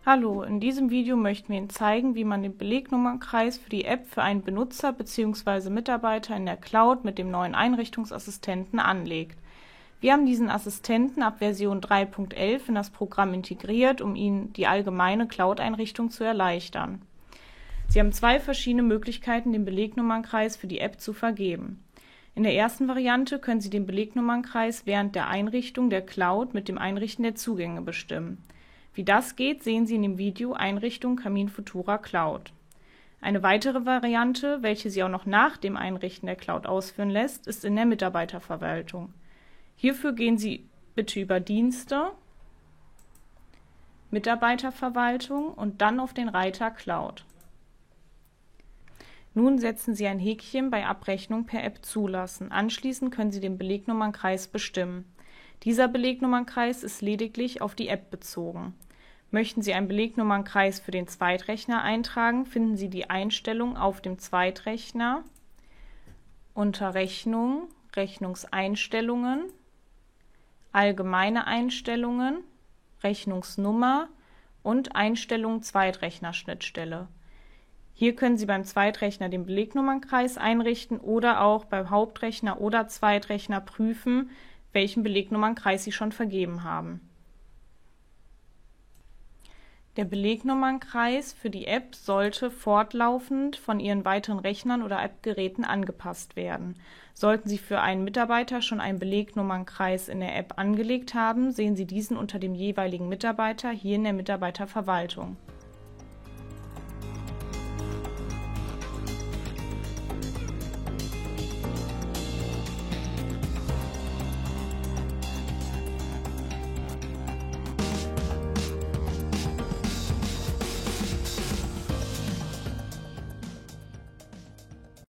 Hallo, in diesem Video möchten wir Ihnen zeigen, wie man den Belegnummern-Kreis für die App für einen Benutzer bzw. Mitarbeiter in der Cloud mit dem neuen Einrichtungsassistenten anlegt. Wir haben diesen Assistenten ab Version 3.11 in das Programm integriert, um Ihnen die allgemeine Cloud-Einrichtung zu erleichtern. Sie haben zwei verschiedene Möglichkeiten, den Belegnummern-Kreis für die App zu vergeben. In der ersten Variante können Sie den Belegnummern-Kreis während der Einrichtung der Cloud mit dem Einrichten der Zugänge bestimmen. Wie das geht, sehen Sie in dem Video Einrichtung Camin Futura Cloud. Eine weitere Variante, welche Sie auch noch nach dem Einrichten der Cloud ausführen lässt, ist in der Mitarbeiterverwaltung. Hierfür gehen Sie bitte über Dienste, Mitarbeiterverwaltung und dann auf den Reiter Cloud. Nun setzen Sie ein Häkchen bei Abrechnung per App zulassen. Anschließend können Sie den Belegnummern-Kreis bestimmen. Dieser Belegnummern-Kreis ist lediglich auf die App bezogen. Möchten Sie einen Belegnummern-Kreis für den Zweitrechner eintragen, finden Sie die Einstellung auf dem Zweitrechner unter Rechnung, Rechnungseinstellungen, Allgemeine Einstellungen, Rechnungsnummer und Einstellungen Zweitrechner-Schnittstelle. Hier können Sie beim Zweitrechner den Belegnummern-Kreis einrichten oder auch beim Hauptrechner oder Zweitrechner prüfen, welchen Belegnummern-Kreis Sie schon vergeben haben. Der Belegnummern-Kreis für die App sollte fortlaufend von Ihren weiteren Rechnern oder App-Geräten angepasst werden. Sollten Sie für einen Mitarbeiter schon einen Belegnummern-Kreis in der App angelegt haben, sehen Sie diesen unter dem jeweiligen Mitarbeiter hier in der Mitarbeiterverwaltung.